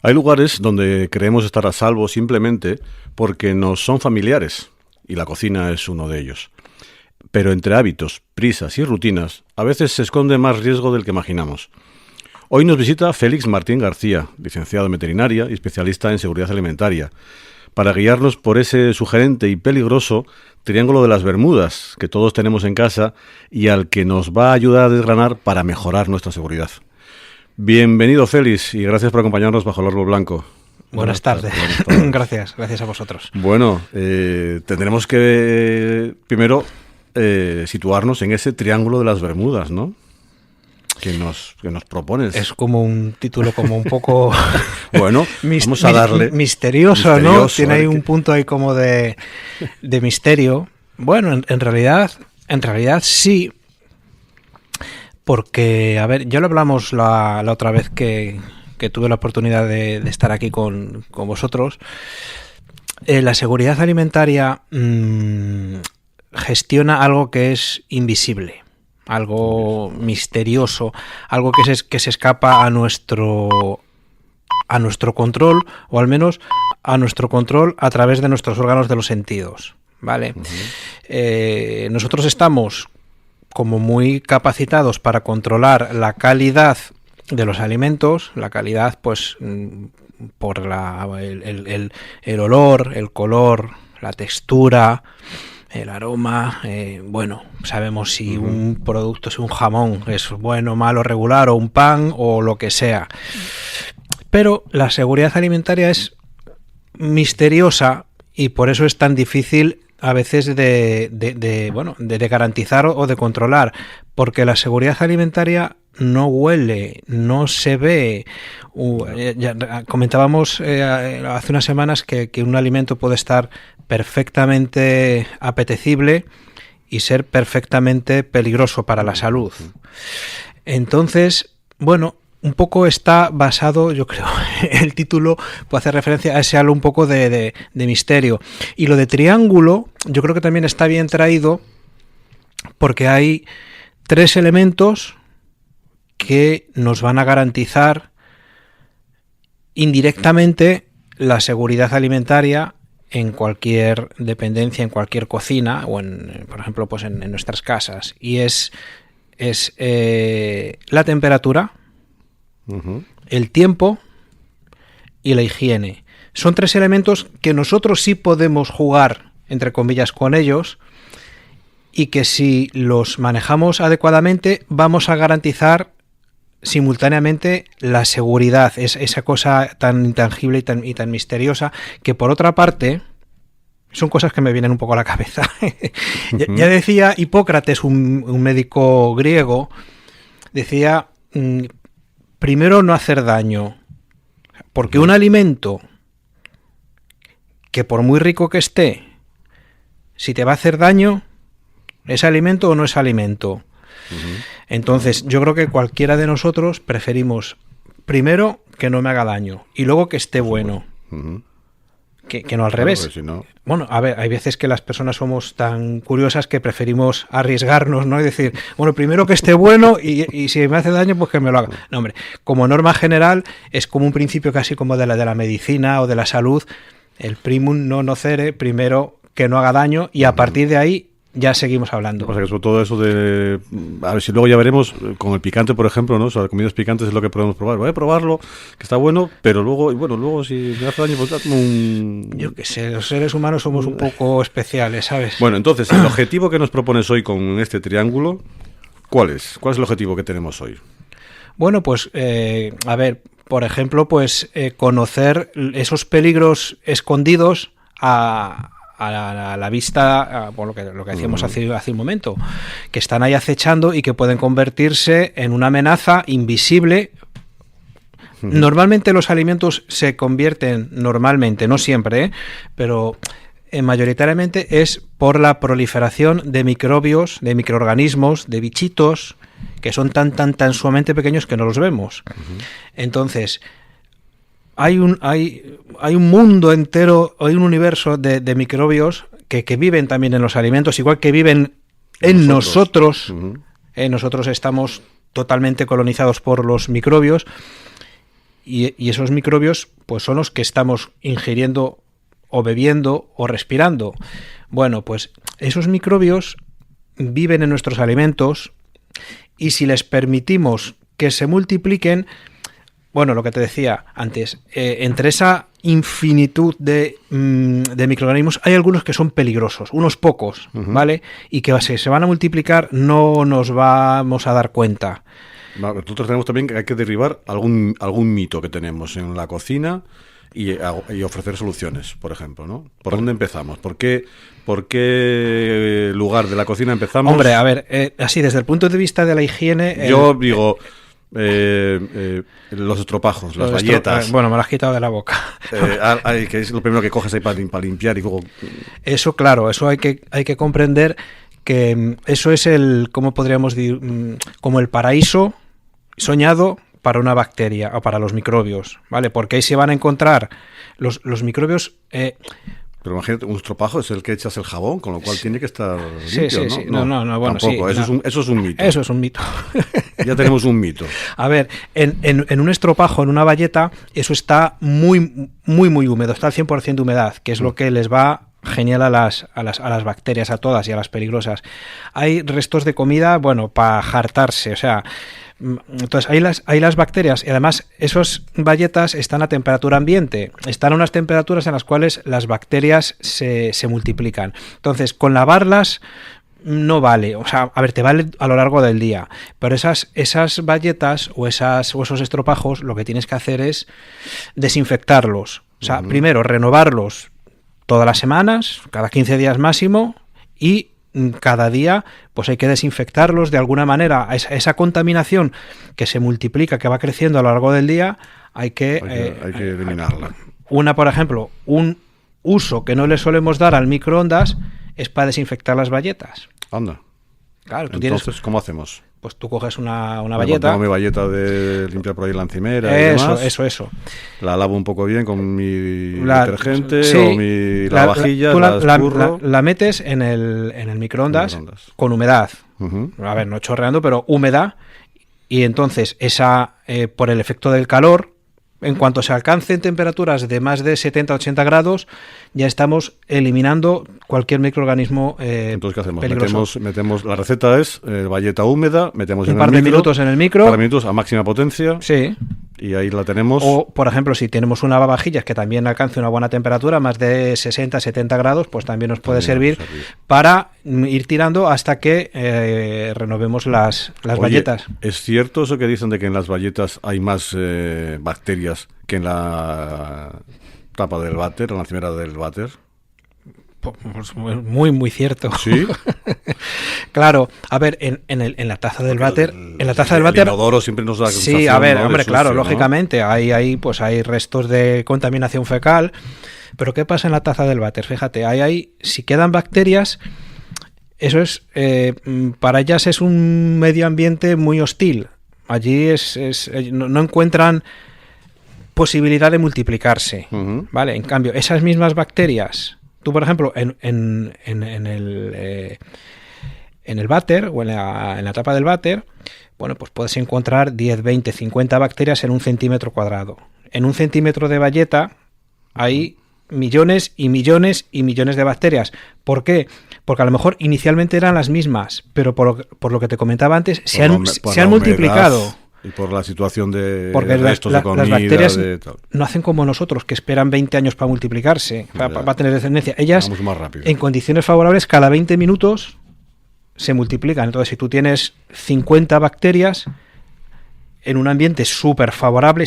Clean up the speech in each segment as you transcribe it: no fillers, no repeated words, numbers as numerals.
Hay lugares donde creemos estar a salvo simplemente porque nos son familiares, y la cocina es uno de ellos. Pero entre hábitos, prisas y rutinas, a veces se esconde más riesgo del que imaginamos. Hoy nos visita Félix Martín García, licenciado en veterinaria y especialista en seguridad alimentaria, para guiarnos por ese sugerente y peligroso Triángulo de las Bermudas que todos tenemos en casa y al que nos va a ayudar a desgranar para mejorar nuestra seguridad. Bienvenido, Félix, y gracias por acompañarnos bajo el árbol blanco. Buenas tardes. Gracias a vosotros. Bueno, tendremos que primero situarnos en ese Triángulo de las Bermudas, ¿no? Que nos propones. Es como un título como un poco bueno, vamos a darle misterioso, ¿no? Tiene ahí un punto ahí como de misterio. Bueno, en realidad sí, porque, a ver, ya lo hablamos la otra vez que tuve la oportunidad de estar aquí con vosotros. La seguridad alimentaria gestiona algo que es invisible, algo misterioso, algo que se escapa a nuestro control, o al menos a nuestro control a través de nuestros órganos de los sentidos, ¿vale? Uh-huh. Nosotros estamos como muy capacitados para controlar la calidad de los alimentos, la calidad pues por el olor, el color, la textura, el aroma, bueno, sabemos si un producto, si un jamón es bueno, malo, regular, o un pan, o lo que sea. Pero la seguridad alimentaria es misteriosa y por eso es tan difícil a veces de garantizar o de controlar, porque la seguridad alimentaria no huele, no se ve. Ya comentábamos hace unas semanas que un alimento puede estar perfectamente apetecible y ser perfectamente peligroso para la salud. Entonces, bueno, un poco está basado, yo creo, el título puede hacer referencia a ese halo un poco de misterio. Y lo de triángulo, yo creo que también está bien traído porque hay 3 elementos que nos van a garantizar indirectamente la seguridad alimentaria en cualquier dependencia, en cualquier cocina o por ejemplo, pues en nuestras casas. Y es la temperatura, uh-huh, el tiempo y la higiene. Son 3 elementos que nosotros sí podemos jugar, entre comillas, con ellos, y que si los manejamos adecuadamente vamos a garantizar simultáneamente la seguridad, es esa cosa tan intangible y tan misteriosa, que por otra parte son cosas que me vienen un poco a la cabeza. Ya decía Hipócrates, un médico griego, decía, primero no hacer daño, porque un alimento que por muy rico que esté, si te va a hacer daño, ¿es alimento o no es alimento? Uh-huh. Entonces, yo creo que cualquiera de nosotros preferimos primero que no me haga daño y luego que esté bueno. Uh-huh. Que no al revés. Si no... Bueno, a ver, hay veces que las personas somos tan curiosas que preferimos arriesgarnos, ¿no? Y decir, bueno, primero que esté bueno y si me hace daño, pues que me lo haga. No, hombre, como norma general es como un principio casi como de la medicina o de la salud, el primum non nocere, primero que no haga daño y a partir de ahí ya seguimos hablando. O sea, que sobre todo eso de... A ver si luego ya veremos con el picante, por ejemplo, ¿no? O sea, comidas picantes es lo que podemos probar. Voy a probarlo, que está bueno, pero luego si me hace daño, pues da como un... Yo qué sé, los seres humanos somos un poco especiales, ¿sabes? Bueno, entonces, el objetivo que nos propones hoy con este triángulo, ¿cuál es? ¿Cuál es el objetivo que tenemos hoy? Bueno, pues, a ver, por ejemplo, pues conocer esos peligros escondidos a la vista, por lo que decíamos hace un momento, que están ahí acechando y que pueden convertirse en una amenaza invisible. Normalmente los alimentos se convierten, no siempre, pero mayoritariamente es por la proliferación de microbios, de microorganismos, de bichitos, que son tan sumamente pequeños que no los vemos. Entonces, hay un mundo entero, hay un universo de microbios que viven también en los alimentos, igual que viven en nosotros. Nosotros estamos totalmente colonizados por los microbios y esos microbios pues son los que estamos ingiriendo o bebiendo o respirando. Bueno, pues esos microbios viven en nuestros alimentos y si les permitimos que se multipliquen, bueno, lo que te decía antes, entre esa infinitud de microorganismos hay algunos que son peligrosos, unos pocos, ¿vale? Y que si se van a multiplicar no nos vamos a dar cuenta. Nosotros tenemos también que hay que derribar algún mito que tenemos en la cocina y ofrecer soluciones, por ejemplo, ¿no? ¿Por dónde empezamos? ¿Por qué lugar de la cocina empezamos? Hombre, a ver, así desde el punto de vista de la higiene... Yo digo... los estropajos, las bayetas. Bueno, me lo has quitado de la boca. Que es lo primero que coges ahí para limpiar y luego... Eso, claro, eso hay que comprender que eso es ¿cómo podríamos decir? Como el paraíso soñado para una bacteria o para los microbios, ¿vale? Porque ahí se van a encontrar los microbios... Pero imagínate, un estropajo es el que echas el jabón, con lo cual tiene que estar limpio, sí, ¿no? Sí. No, bueno, tampoco. Sí. Eso es un mito. Eso es un mito. Ya tenemos un mito. A ver, en un estropajo, en una bayeta, eso está muy, muy, muy húmedo, está al 100% de humedad, que es lo que les va genial a las bacterias, a todas y a las peligrosas. Hay restos de comida, bueno, para jartarse, o sea... Entonces ahí las bacterias, y además esos bayetas están a temperatura ambiente, están a unas temperaturas en las cuales las bacterias se multiplican. Entonces, con lavarlas no vale, o sea, a ver, te vale a lo largo del día, pero esas bayetas o esos estropajos lo que tienes que hacer es desinfectarlos. O sea, primero renovarlos todas las semanas, cada 15 días máximo, y cada día pues hay que desinfectarlos de alguna manera. Esa contaminación que se multiplica, que va creciendo a lo largo del día, hay que eliminarla. Por ejemplo, un uso que no le solemos dar al microondas es para desinfectar las bayetas. Anda. Claro, entonces, ¿cómo hacemos? Pues tú coges una bayeta. Tengo mi bayeta de limpiar por ahí la encimera y demás. Eso. La lavo un poco bien con mi detergente o mi lavavajillas, la metes en el microondas con humedad. A ver, no chorreando, pero húmeda. Y entonces esa, por el efecto del calor, en cuanto se alcancen temperaturas de más de 70-80 grados, ya estamos eliminando cualquier microorganismo entonces, ¿qué hacemos? peligroso. Metemos la receta es bayeta húmeda, metemos un par de minutos en el micro. Un par de minutos a máxima potencia. Sí. Y ahí la tenemos. O, por ejemplo, si tenemos una lavavajillas que también alcance una buena temperatura, más de 60-70 grados, pues también nos puede servir para ir tirando hasta que renovemos las bayetas. ¿Es cierto eso que dicen de que en las bayetas hay más bacterias que en la tapa del váter, en la encimera del váter? Pues muy, muy cierto. ¿Sí? Claro, a ver, en la taza del váter... En la taza del váter... El inodoro siempre nos da sensación, sí, a ver, hombre, sucio, claro, ¿no? lógicamente, hay restos de contaminación fecal, pero ¿qué pasa en la taza del váter? Fíjate, si quedan bacterias, eso es... para ellas es un medio ambiente muy hostil. Allí no encuentran posibilidad de multiplicarse, ¿vale? En cambio, esas mismas bacterias... Tú, por ejemplo, en el váter o en la tapa del váter, bueno, pues puedes encontrar 10, 20, 50 bacterias en 1 centímetro cuadrado. En 1 centímetro de bayeta hay millones y millones y millones de bacterias. ¿Por qué? Porque a lo mejor inicialmente eran las mismas, pero por lo que te comentaba antes, se han multiplicado. Y por la situación de restos de comida. Las bacterias no hacen como nosotros, que esperan 20 años para multiplicarse, para tener descendencia. Ellas, en condiciones favorables, cada 20 minutos se multiplican. Entonces, si tú tienes 50 bacterias en un ambiente súper favorable,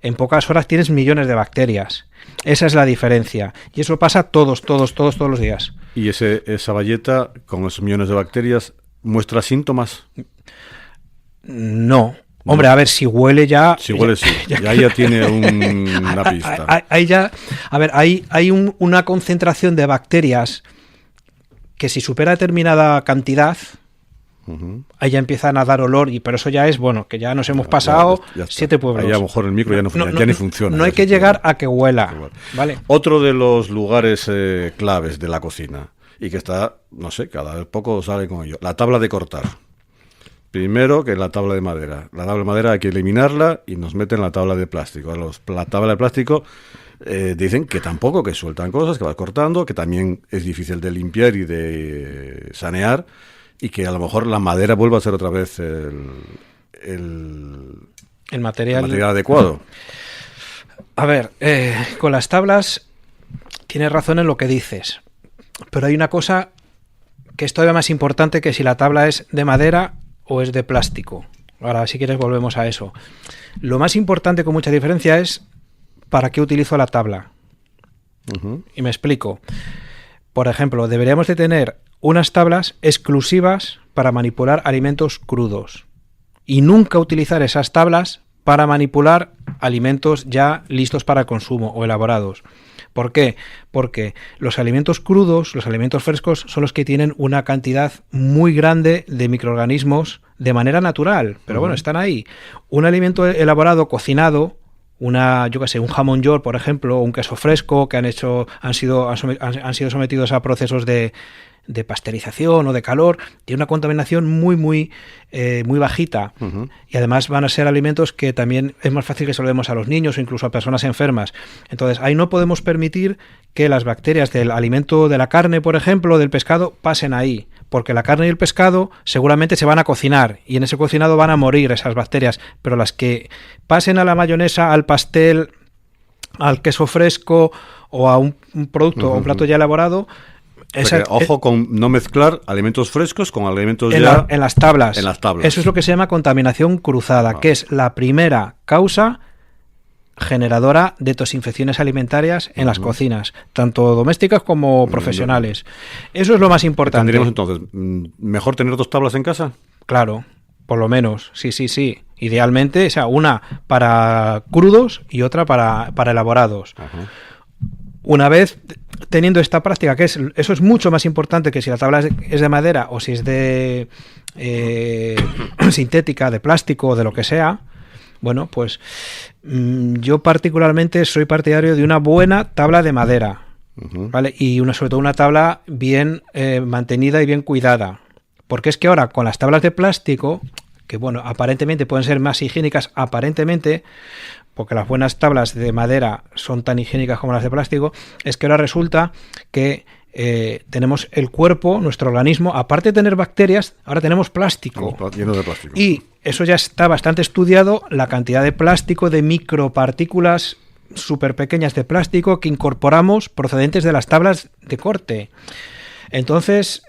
en pocas horas tienes millones de bacterias. Esa es la diferencia. Y eso pasa todos los días. ¿Y esa bayeta, con esos millones de bacterias, muestra síntomas? No. Hombre, a ver, si huele ya... Si huele, sí. Ya tiene una pista. Hay una concentración de bacterias que si supera determinada cantidad, ahí ya empiezan a dar olor, pero eso ya es, bueno, que ya nos hemos pasado ya 7 pueblos. Ahí a lo mejor el micro ya ni funciona. No hay que llegar a que huela. ¿Vale? Otro de los lugares claves de la cocina, y que está, no sé, cada vez poco sale con ello, la tabla de cortar. primero que la tabla de madera. La tabla de madera hay que eliminarla y nos meten la tabla de plástico. La tabla de plástico dicen que tampoco, que sueltan cosas, que va cortando, que también es difícil de limpiar y de sanear, y que a lo mejor la madera vuelva a ser otra vez el material adecuado. A ver, con las tablas tienes razón en lo que dices, pero hay una cosa que es todavía más importante que si la tabla es de madera o es de plástico. Ahora, si quieres, volvemos a eso. Lo más importante, con mucha diferencia, es para qué utilizo la tabla. Uh-huh. Y me explico. Por ejemplo, deberíamos de tener unas tablas exclusivas para manipular alimentos crudos y nunca utilizar esas tablas para manipular alimentos ya listos para consumo o elaborados. ¿Por qué? Porque los alimentos crudos, los alimentos frescos, son los que tienen una cantidad muy grande de microorganismos de manera natural, pero bueno, están ahí. Un alimento elaborado, cocinado, un jamón york, por ejemplo, o un queso fresco que han sido sometidos a procesos de pasteurización o de calor, tiene una contaminación muy bajita. Uh-huh. Y además van a ser alimentos que también es más fácil que se lo demos a los niños o incluso a personas enfermas. Entonces, ahí no podemos permitir que las bacterias del alimento, de la carne, por ejemplo, del pescado, pasen ahí, porque la carne y el pescado seguramente se van a cocinar y en ese cocinado van a morir esas bacterias, pero las que pasen a la mayonesa, al pastel, al queso fresco o a un producto o un plato ya elaborado. Ojo con no mezclar alimentos frescos con alimentos en las tablas. En las tablas. Eso es lo que se llama contaminación cruzada, que es la primera causa generadora de toxinfecciones alimentarias en las cocinas, tanto domésticas como profesionales. Eso es lo más importante. ¿Tendríamos entonces mejor tener 2 tablas en casa? Claro, por lo menos, sí. Idealmente, o sea, una para crudos y otra para elaborados. Ajá. Una vez teniendo esta práctica, eso es mucho más importante que si la tabla es de madera o si es de sintética, de plástico o de lo que sea. Bueno, pues yo particularmente soy partidario de una buena tabla de madera, ¿vale? Y sobre todo una tabla bien mantenida y bien cuidada. Porque es que ahora con las tablas de plástico, que bueno, aparentemente pueden ser más higiénicas, porque las buenas tablas de madera son tan higiénicas como las de plástico, es que ahora resulta que tenemos el cuerpo, nuestro organismo, aparte de tener bacterias, ahora tenemos plástico. Lleno de plástico. Y eso ya está bastante estudiado, la cantidad de plástico, de micropartículas súper pequeñas de plástico que incorporamos procedentes de las tablas de corte. Entonces...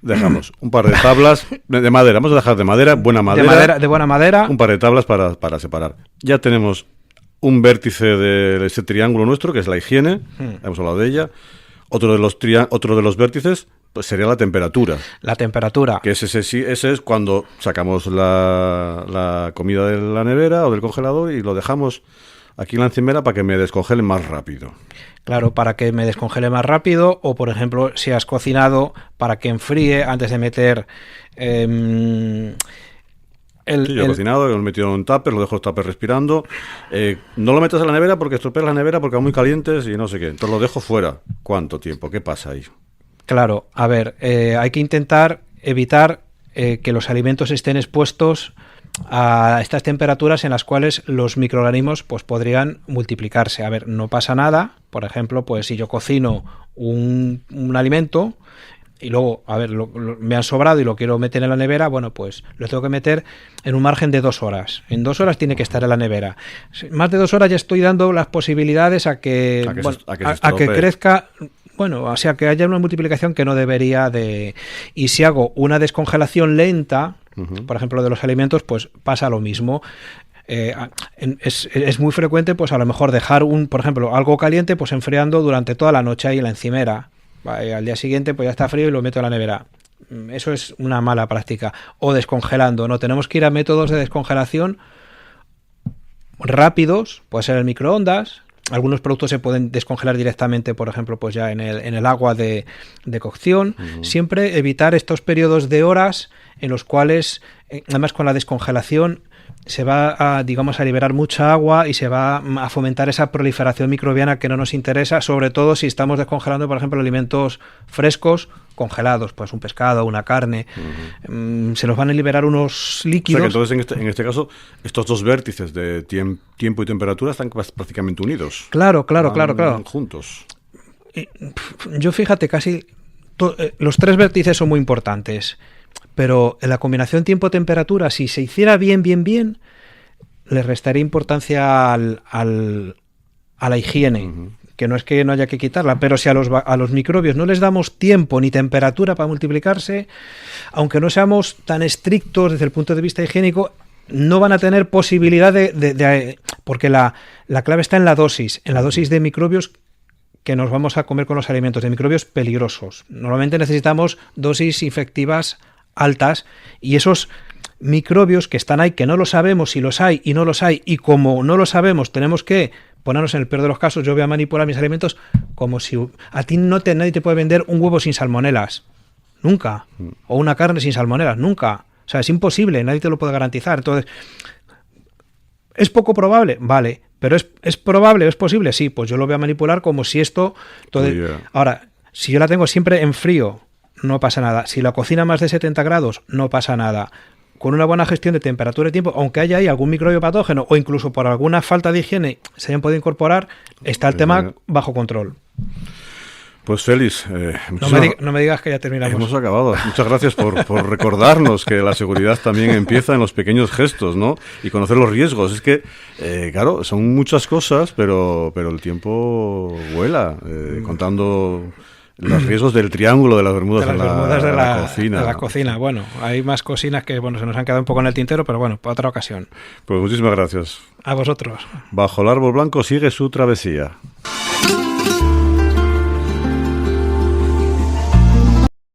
Dejamos un par de tablas de madera. Vamos a dejar de madera, buena madera. De buena madera. Un par de tablas para separar. Ya tenemos un vértice de ese triángulo nuestro, que es la higiene. Hemos hablado de ella. Otro de los vértices pues sería la temperatura. La temperatura. Que ese es cuando sacamos la comida de la nevera o del congelador y lo dejamos aquí en la encimera para que me descongele más rápido. Claro, para que me descongele más rápido, o por ejemplo, si has cocinado, para que enfríe antes de meter yo he cocinado, lo he metido en un tupper, lo dejo el tupper respirando. No lo metas en la nevera porque estropeas la nevera porque van muy calientes y no sé qué. Entonces lo dejo fuera. ¿Cuánto tiempo? ¿Qué pasa ahí? Claro, a ver, hay que intentar evitar que los alimentos estén expuestos a estas temperaturas en las cuales los microorganismos pues podrían multiplicarse. A ver, no pasa nada. Por ejemplo, pues si yo cocino un alimento y luego, a ver, me han sobrado y lo quiero meter en la nevera, bueno, pues lo tengo que meter en un margen de 2 horas. En 2 horas tiene que estar en la nevera. Más de 2 horas ya estoy dando las posibilidades a que crezca. Bueno, o sea, que haya una multiplicación que no debería de... Y si hago una descongelación lenta, por ejemplo, de los alimentos, pues pasa lo mismo. Es muy frecuente, pues a lo mejor dejar por ejemplo, algo caliente, pues enfriando durante toda la noche ahí en la encimera. Al día siguiente, pues ya está frío y lo meto en la nevera. Eso es una mala práctica. O descongelando, ¿no? Tenemos que ir a métodos de descongelación rápidos, puede ser el microondas. Algunos productos se pueden descongelar directamente, por ejemplo, pues ya en el agua de cocción. Siempre evitar estos periodos de horas en los cuales, además con la descongelación, se va a, digamos, a liberar mucha agua y se va a fomentar esa proliferación microbiana que no nos interesa, sobre todo si estamos descongelando, por ejemplo, alimentos frescos congelados, pues un pescado, una carne. Se nos van a liberar unos líquidos. O sea que entonces, en este caso, estos dos vértices de tiempo y temperatura están prácticamente unidos. Claro. Juntos. Yo fíjate, casi los tres vértices son muy importantes, pero en la combinación tiempo-temperatura, si se hiciera bien, le restaría importancia a la higiene, que no es que no haya que quitarla, pero si a los microbios no les damos tiempo ni temperatura para multiplicarse, aunque no seamos tan estrictos desde el punto de vista higiénico, no van a tener posibilidad porque la clave está en la dosis de microbios que nos vamos a comer con los alimentos, de microbios peligrosos. Normalmente necesitamos dosis infectivas altas, y esos microbios que están ahí, que no lo sabemos si los hay y no los hay, y como no lo sabemos tenemos que ponernos en el peor de los casos. Yo voy a manipular mis alimentos como si a ti nadie te puede vender un huevo sin salmonelas, nunca, o una carne sin salmonelas, nunca. O sea, es imposible, nadie te lo puede garantizar. Entonces, ¿es poco probable? Vale, pero ¿es probable? ¿Es posible? Sí, pues yo lo voy a manipular como si esto... Ahora, si yo la tengo siempre en frío, no pasa nada. Si la cocina más de 70 grados, no pasa nada. Con una buena gestión de temperatura y tiempo, aunque haya ahí algún microbio patógeno o incluso por alguna falta de higiene se hayan podido incorporar, está el tema bajo control. Pues Félix, no me digas que ya terminamos. Hemos acabado. Muchas gracias por recordarnos que la seguridad también empieza en los pequeños gestos, ¿no? Y conocer los riesgos. Es que, claro, son muchas cosas, pero el tiempo vuela, contando los riesgos del triángulo de las Bermudas, de la cocina. De la cocina. Bueno, hay más cocinas que se nos han quedado un poco en el tintero, pero bueno, para otra ocasión. Pues muchísimas gracias. A vosotros. Bajo el árbol blanco sigue su travesía.